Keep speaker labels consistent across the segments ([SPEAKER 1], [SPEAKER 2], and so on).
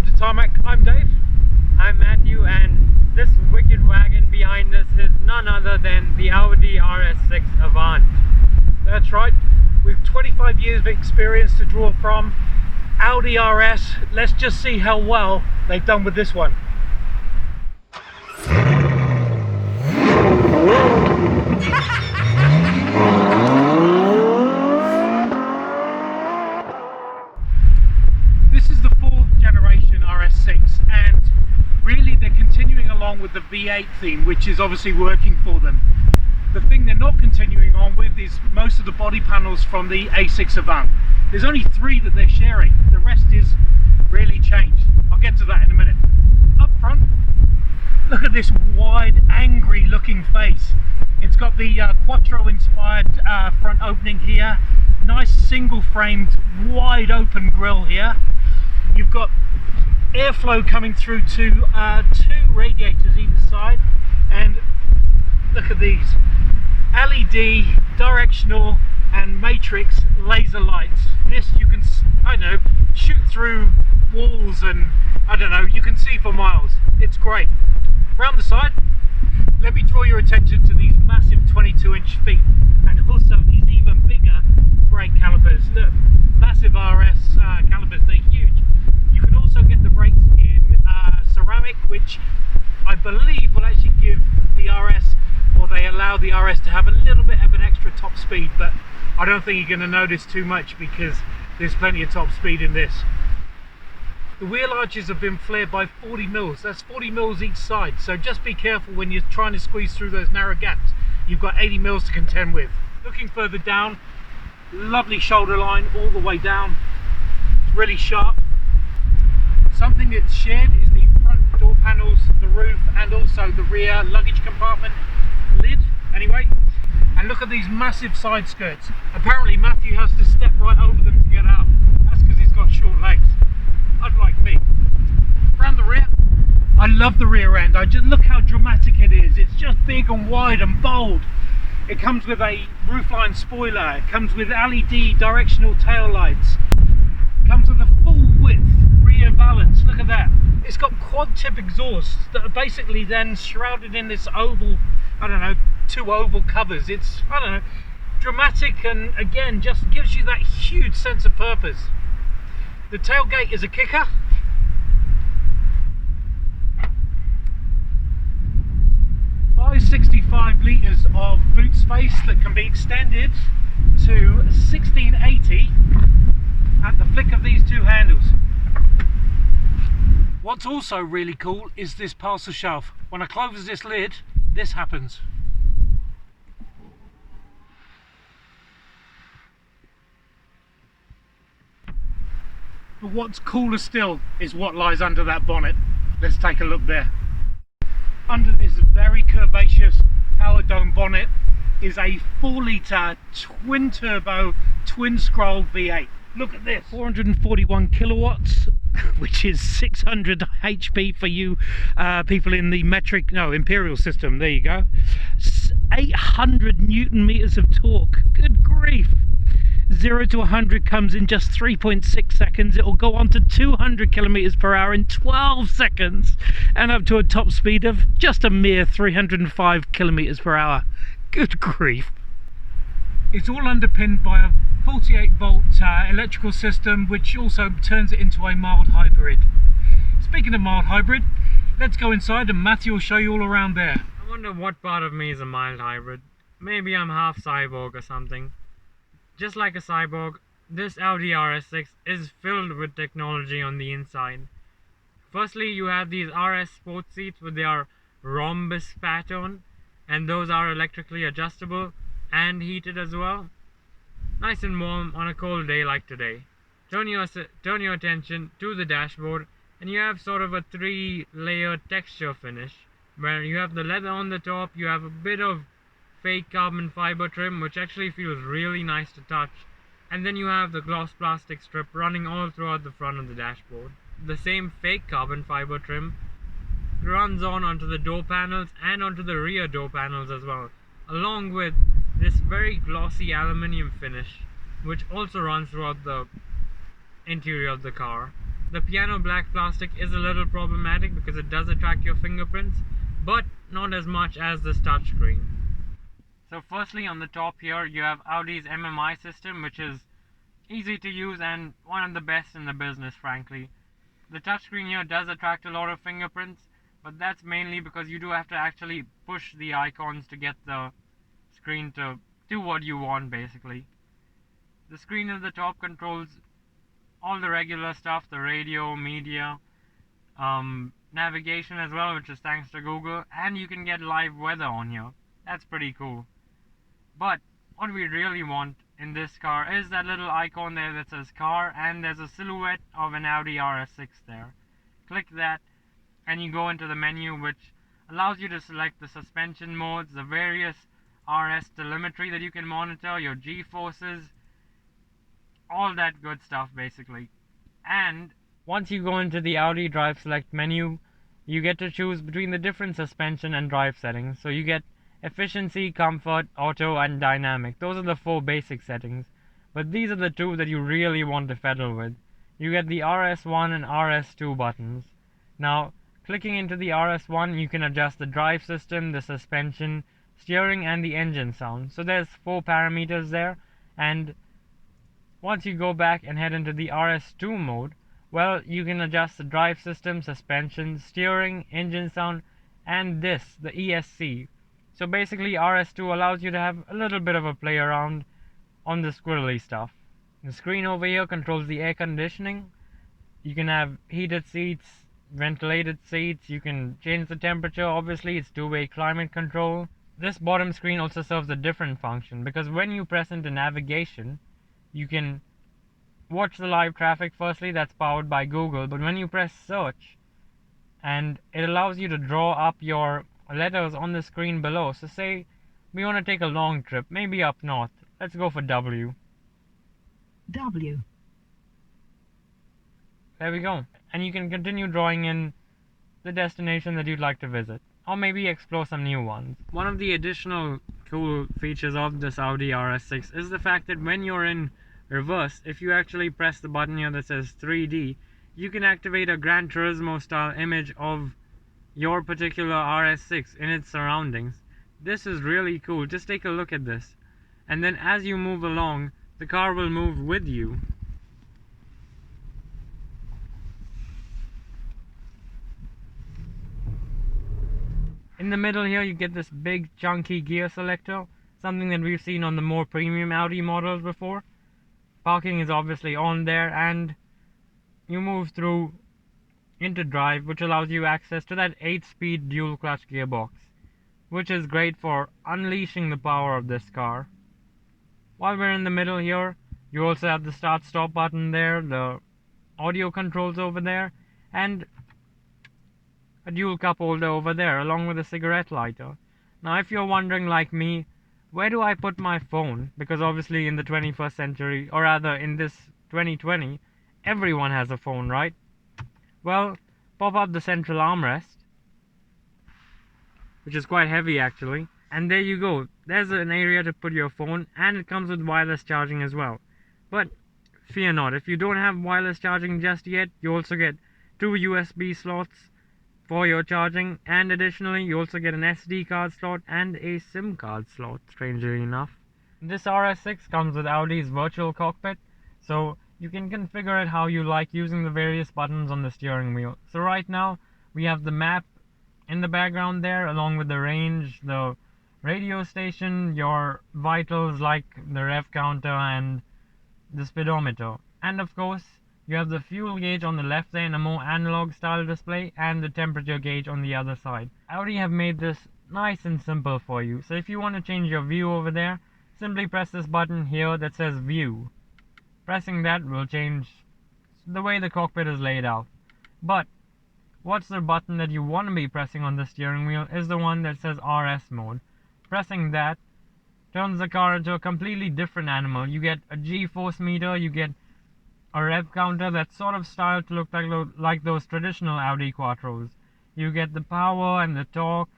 [SPEAKER 1] welcome to Tarmac. I'm Dave.
[SPEAKER 2] I'm Matthew, and this wicked wagon behind us is none other than the Audi RS6 Avant.
[SPEAKER 1] That's right, with 25 years of experience to draw from, Audi RS. Let's just see how well they've done with this one. This is the fourth generation RS6, and really they're continuing along with the V8 theme, which is obviously working for them. The thing they're not continuing on with is most of the body panels from the A6 Avant. There's only 3 that they're sharing, the rest is really changed. I'll get to that in a minute. Up front, look at this wide, angry looking face. It's got the Quattro inspired front opening here, nice single framed wide open grille here. You've got airflow coming through to 2 radiators either side, and look at these LED, directional and matrix laser lights. This you can, I don't know, shoot through walls, and I don't know, you can see for miles. It's great. Round the side, let me draw your attention to these massive 22-inch feet, and also these even bigger brake calipers. Look, massive RS calipers, they're huge. You can also get the brakes in ceramic, which I believe will actually give the RS, or they allow the RS to have a little bit of an extra top speed, but I don't think you're going to notice too much because there's plenty of top speed in this. The wheel arches have been flared by 40 mils, that's 40 mils each side, so just be careful when you're trying to squeeze through those narrow gaps. You've got 80 mils to contend with. Looking further down, lovely shoulder line all the way down, it's really sharp. Something that's shared is the front door panels, the roof, and also the rear luggage compartment lid, anyway. And look at these massive side skirts. Apparently Matthew has to step right over them to get out. That's because he's got short legs, unlike me. Around the rear, I love the rear end. I just look how dramatic it is. It's just big and wide and bold. It comes with a roofline spoiler. It comes with LED directional tail lights. It comes with a full width rear valance. Look at that. It's got quad tip exhausts that are basically then shrouded in this oval, I don't know, 2 oval covers. It's, I don't know, dramatic, and again just gives you that huge sense of purpose. The tailgate is a kicker. By 65 litres of boot space that can be extended to 1680 at the flick of these 2 handles. What's also really cool is this parcel shelf. When I close this lid, this happens. But what's cooler still is what lies under that bonnet. Let's take a look there. Under this very curvaceous power dome bonnet is a 4-litre twin turbo, twin scroll V8. Look at this, 441 kilowatts, which is 600 HP for you people in the imperial system. There you go. 800 Newton meters of torque. Good grief. 0 to 100 comes in just 3.6 seconds. It will go on to 200 kilometers per hour in 12 seconds, and up to a top speed of just a mere 305 kilometers per hour. Good grief. It's all underpinned by a 48 volt electrical system, which also turns it into a mild hybrid. Speaking of mild hybrid, let's go inside and Matthew will show you all around there.
[SPEAKER 2] I wonder what part of me is a mild hybrid. Maybe I'm half cyborg or something. Just like a cyborg, this Audi RS6 is filled with technology on the inside. Firstly, you have these RS sports seats with their rhombus pattern, and those are electrically adjustable and heated as well. Nice and warm on a cold day like today. Turn your attention to the dashboard, and you have sort of a 3-layer texture finish, where you have the leather on the top, you have a bit of fake carbon fiber trim, which actually feels really nice to touch, and then you have the gloss plastic strip running all throughout the front of the dashboard. The same fake carbon fiber trim runs onto the door panels and onto the rear door panels as well, along with this very glossy aluminium finish, which also runs throughout the interior of the car. The piano black plastic is a little problematic because it does attract your fingerprints, but not as much as this touchscreen. So firstly, on the top here you have Audi's MMI system, which is easy to use and one of the best in the business, frankly. The touchscreen here does attract a lot of fingerprints, but that's mainly because you do have to actually push the icons to get the screen to do what you want, basically. The screen at the top controls all the regular stuff, the radio, media, navigation as well, which is thanks to Google, and you can get live weather on here. That's pretty cool. But what we really want in this car is that little icon there that says car, and there's a silhouette of an Audi RS6 there. Click that and you go into the menu, which allows you to select the suspension modes, the various RS telemetry that you can monitor, your G-forces, all that good stuff basically. And once you go into the Audi Drive Select menu, you get to choose between the different suspension and drive settings. So you get efficiency, comfort, auto, and dynamic. Those are the 4 basic settings, but these are the 2 that you really want to fiddle with. You get the RS1 and RS2 buttons. Now, clicking into the RS1, you can adjust the drive system, the suspension, steering, and the engine sound. So there's 4 parameters there, and once you go back and head into the RS2 mode, well, you can adjust the drive system, suspension, steering, engine sound, and the ESC. So basically RS2 allows you to have a little bit of a play around on the squirrely stuff. The screen over here controls the air conditioning. You can have heated seats, ventilated seats, you can change the temperature, obviously it's 2-way climate control. This bottom screen also serves a different function, because when you press into navigation, you can watch the live traffic firstly, that's powered by Google, but when you press search, and it allows you to draw up your letters on the screen below. So say we want to take a long trip, maybe up north. Let's go for W.
[SPEAKER 3] W.
[SPEAKER 2] There we go. And you can continue drawing in the destination that you'd like to visit, or maybe explore some new ones. One of the additional cool features of this Audi RS6 is the fact that when you're in reverse, if you actually press the button here that says 3D, you can activate a Gran Turismo style image of your particular RS6 in its surroundings. This is really cool. Just take a look at this. And then as you move along, the car will move with you. In the middle here you get this big chunky gear selector, something that we've seen on the more premium Audi models before. Parking is obviously on there, and you move through into drive, which allows you access to that 8-speed dual clutch gearbox, which is great for unleashing the power of this car. While we're in the middle here, you also have the start stop button there, the audio controls over there, and a dual cup holder over there along with a cigarette lighter. Now if you're wondering like me, where do I put my phone? Because obviously in the 21st century, or rather in this 2020, everyone has a phone, right? Well, pop up the central armrest, which is quite heavy actually, and there you go. There's an area to put your phone, and it comes with wireless charging as well. But fear not, if you don't have wireless charging just yet, you also get 2 USB slots for your charging, and additionally you also get an SD card slot and a SIM card slot, strangely enough. This RS6 comes with Audi's virtual cockpit, so you can configure it how you like using the various buttons on the steering wheel. So right now we have the map in the background there, along with the range, the radio station, your vitals like the rev counter and the speedometer, and of course you have the fuel gauge on the left there in a more analog style display, and the temperature gauge on the other side. Audi have made this nice and simple for you. So if you want to change your view over there, simply press this button here that says view. Pressing that will change the way the cockpit is laid out. But what's the button that you want to be pressing on the steering wheel is the one that says RS mode. Pressing that turns the car into a completely different animal. You get a G-force meter, you get a rev counter that's sort of styled to look like those traditional Audi Quattros. You get the power and the torque,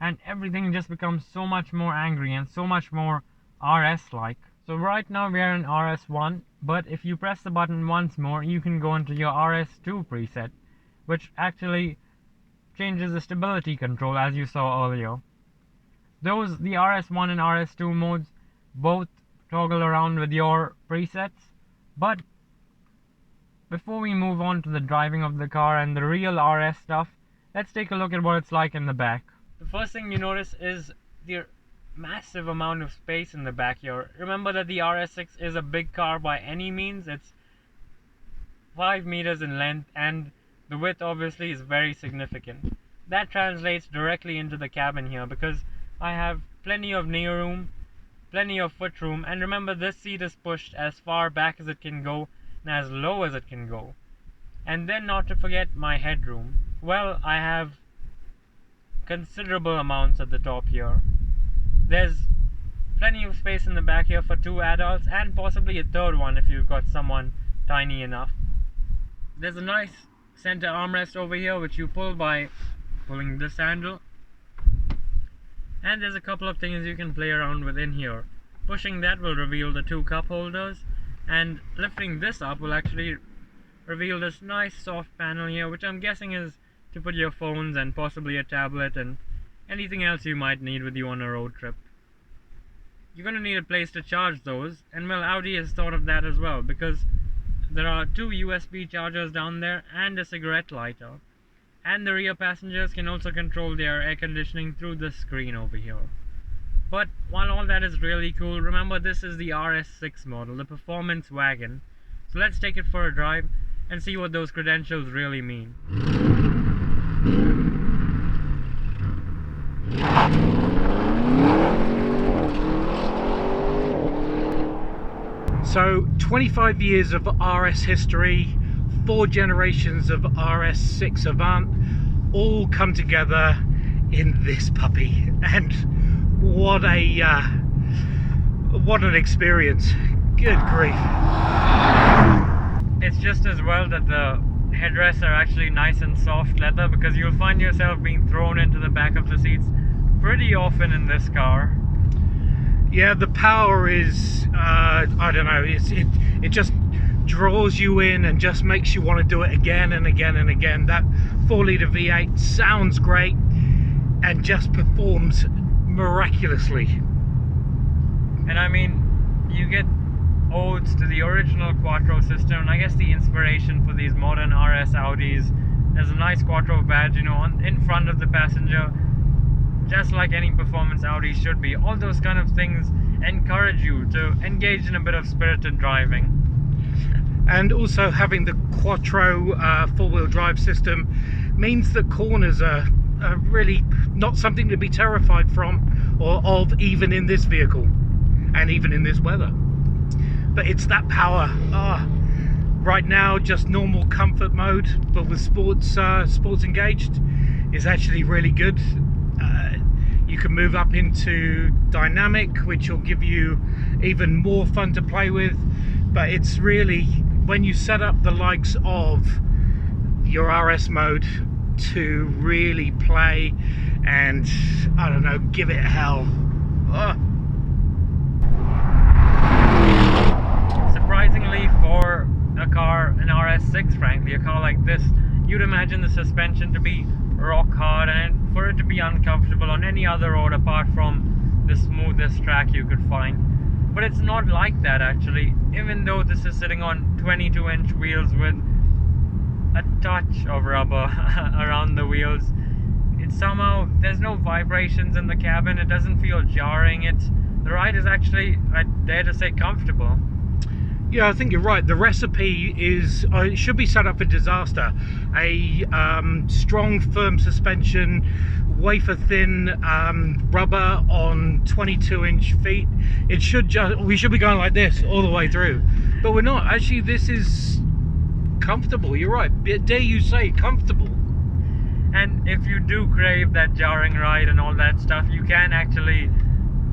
[SPEAKER 2] and everything just becomes so much more angry and so much more RS-like. So right now we are in RS1, But if you press the button once more, you can go into your RS2 preset, which actually changes the stability control as you saw earlier. The RS1 and RS2 modes both toggle around with your presets, but before we move on to the driving of the car and the real RS stuff, let's take a look at what it's like in the back. The first thing you notice is the massive amount of space in the back here. Remember that the RS6 is a big car by any means. It's 5 meters in length and the width obviously is very significant. That translates directly into the cabin here because I have plenty of knee room, plenty of foot room, and remember this seat is pushed as far back as it can go and as low as it can go. And then not to forget my headroom. Well, I have considerable amounts at the top here. There's plenty of space in the back here for 2 adults and possibly a third one if you've got someone tiny enough. There's a nice center armrest over here which you pull by pulling this handle. And there's a couple of things you can play around with in here. Pushing that will reveal the 2 cup holders, and lifting this up will actually reveal this nice soft panel here, which I'm guessing is to put your phones and possibly a tablet and anything else you might need with you on a road trip. You're going to need a place to charge those, and well, Audi has thought of that as well, because there are 2 USB chargers down there and a cigarette lighter. And the rear passengers can also control their air conditioning through this screen over here. But while all that is really cool, remember this is the RS6 model, the performance wagon. So let's take it for a drive and see what those credentials really mean.
[SPEAKER 1] So 25 years of RS history, 4 generations of RS6 Avant, all come together in this puppy, and what an experience. Good grief.
[SPEAKER 2] It's just as well that the headrests are actually nice and soft leather, because you'll find yourself being thrown into the back of the seats pretty often in this car.
[SPEAKER 1] Yeah, the power is, I don't know, it just draws you in and just makes you want to do it again and again and again. That 4-litre V8 sounds great and just performs miraculously.
[SPEAKER 2] And I mean, you get odes to the original Quattro system, and I guess the inspiration for these modern RS Audis. There's a nice Quattro badge, you know, in front of the passenger, just like any performance Audi should be. All those kind of things encourage you to engage in a bit of spirited driving.
[SPEAKER 1] And also having the Quattro 4-wheel drive system means that corners are really not something to be terrified from or of, even in this vehicle and even in this weather. But it's that power. Right now just normal comfort mode, but with sports engaged is actually really good. You can move up into dynamic, which will give you even more fun to play with. But it's really, when you set up the likes of your RS mode to really play and, I don't know, give it hell.
[SPEAKER 2] Surprisingly, for a car, an RS6 frankly, a car like this, you'd imagine the suspension to be rock hard and for it to be uncomfortable on any other road apart from the smoothest track you could find. But it's not like that actually, even though this is sitting on 22-inch wheels with a touch of rubber around the wheels. It's somehow, there's no vibrations in the cabin, it doesn't feel jarring, the ride is actually, I dare to say, comfortable.
[SPEAKER 1] Yeah, I think you're right. The recipe is, it should be set up for disaster. A strong, firm suspension, wafer thin rubber on 22-inch feet. It should we should be going like this all the way through, but we're not. Actually, this is comfortable. You're right. Dare you say comfortable?
[SPEAKER 2] And if you do crave that jarring ride and all that stuff, you can actually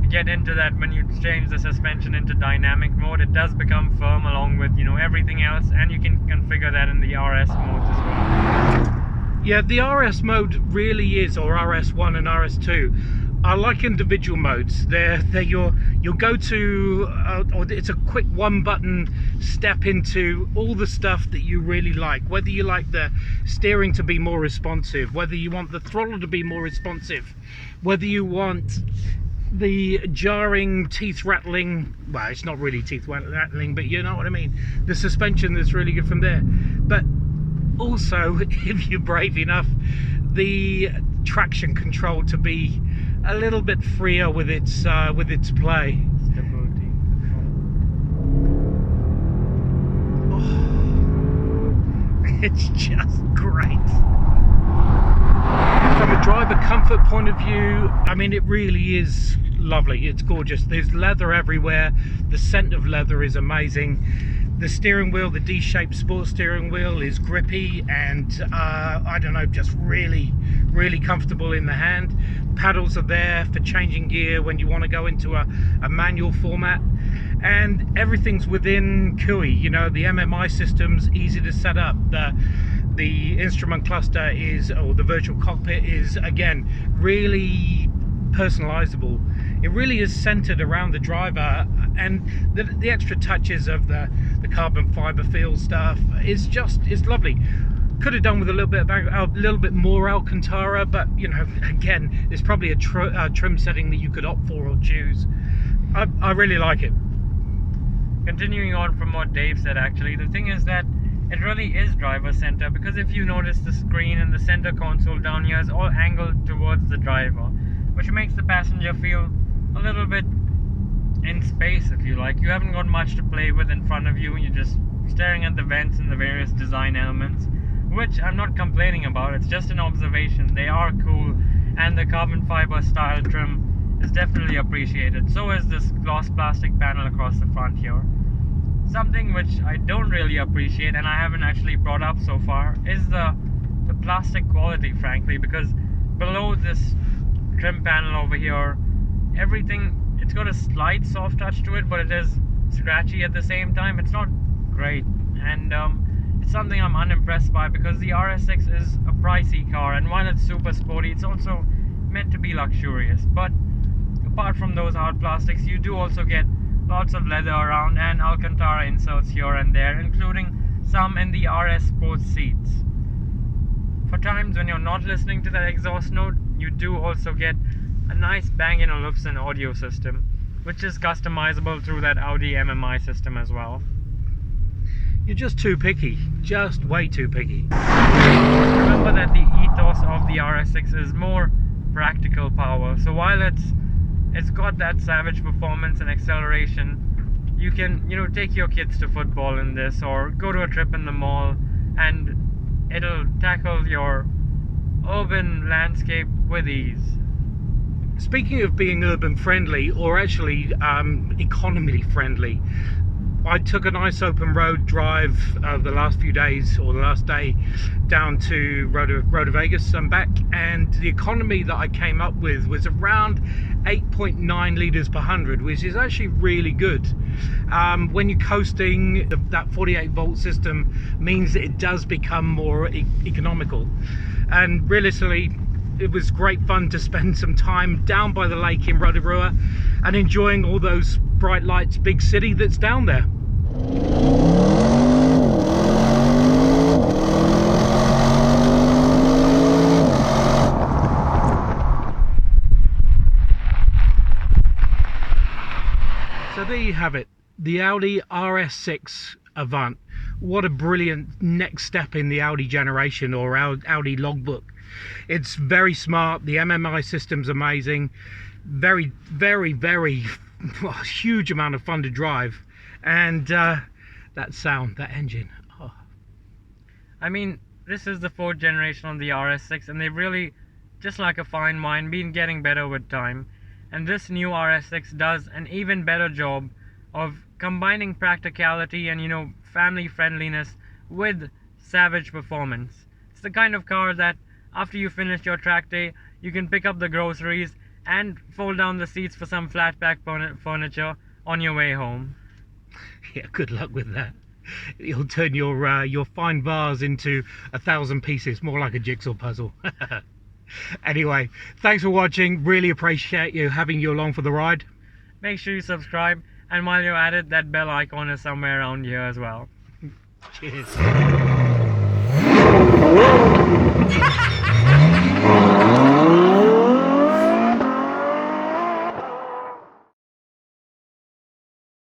[SPEAKER 2] get into that when you change the suspension into dynamic mode. It does become firm along with, you know, everything else, and you can configure that in the RS modes as well.
[SPEAKER 1] Yeah, the RS mode really is, or RS1 and RS2, I like individual modes. They're your go to, or it's a quick one button step into all the stuff that you really like. Whether you like the steering to be more responsive, whether you want the throttle to be more responsive, whether you want the jarring, teeth rattling, well, it's not really teeth rattling, but you know what I mean, the suspension that's really good from there. But also, if you're brave enough, the traction control to be a little bit freer with its play.
[SPEAKER 2] Stability.
[SPEAKER 1] Oh, it's just great. From a driver comfort point of view, I mean, it really is lovely. It's gorgeous. There's leather everywhere. The scent of leather is amazing. The steering wheel, the D-shaped sports steering wheel, is grippy and I don't know, just really comfortable in the hand. Paddles are there for changing gear when you want to go into a manual format, and everything's within CUI. You know, the MMI system's easy to set up. The instrument cluster is, or the virtual cockpit is, again, really personalizable. It really is centered around the driver, and the extra touches of the carbon fiber feel stuff is lovely. Could have done with a little bit more Alcantara, but you know, again, there's probably a trim setting that you could opt for or choose. I really like it.
[SPEAKER 2] Continuing on from what Dave said, actually, the thing is that it really is driver center, because if you notice, the screen and the center console down here is all angled towards the driver, which makes the passenger feel a little bit in space, if you like. You haven't got much to play with in front of you, you're just staring at the vents and the various design elements, which I'm not complaining about, it's just an observation. They are cool, and the carbon fiber style trim is definitely appreciated. So is this gloss plastic panel across the front here. Something which I don't really appreciate, and I haven't actually brought up so far, is the plastic quality, frankly, because below this trim panel over here, everything, it's got a slight soft touch to it, but it is scratchy at the same time. It's not great, and it's something I'm unimpressed by, because the RS6 is a pricey car, and while it's super sporty, it's also meant to be luxurious. But apart from those hard plastics, you do also get lots of leather around and Alcantara inserts here and there, including some in the RS Sports seats. For times when you're not listening to that exhaust note, you do also get a nice Bang & Olufsen audio system, which is customizable through that Audi MMI system as well.
[SPEAKER 1] You're just too picky, just way too picky.
[SPEAKER 2] Remember that the ethos of the RS6 is more practical power, so while it's got that savage performance and acceleration, you can, you know, take your kids to football in this, or go to a trip in the mall, and it'll tackle your urban landscape with ease.
[SPEAKER 1] Speaking of being urban friendly, or actually economy friendly, I took a nice open road drive the last few days, or the last day, down to Road of Vegas and back, and the economy that I came up with was around 8.9 litres per 100, which is actually really good. When you're coasting, that 48 volt system means that it does become more economical, and realistically, it was great fun to spend some time down by the lake in Rotorua and enjoying all those bright lights, big city that's down there. So there you have it, the Audi RS6 Avant. What a brilliant next step in the Audi generation, or Audi logbook. It's very smart, the MMI system's amazing, very huge amount of fun to drive, and that sound, that engine, oh.
[SPEAKER 2] I mean, this is the 4th generation of the RS6, and they've really, just like a fine wine, been getting better with time. And this new RS6 does an even better job of combining practicality and, you know, family friendliness with savage performance. It's the kind of car that after you finish your track day, you can pick up the groceries and fold down the seats for some flat pack furniture on your way home.
[SPEAKER 1] Yeah, good luck with that. You'll turn your fine vase into 1,000 pieces, more like a jigsaw puzzle. Anyway, thanks for watching. Really appreciate you having you along for the ride.
[SPEAKER 2] Make sure you subscribe, and while you're at it, that bell icon is somewhere around here as well.
[SPEAKER 1] Cheers.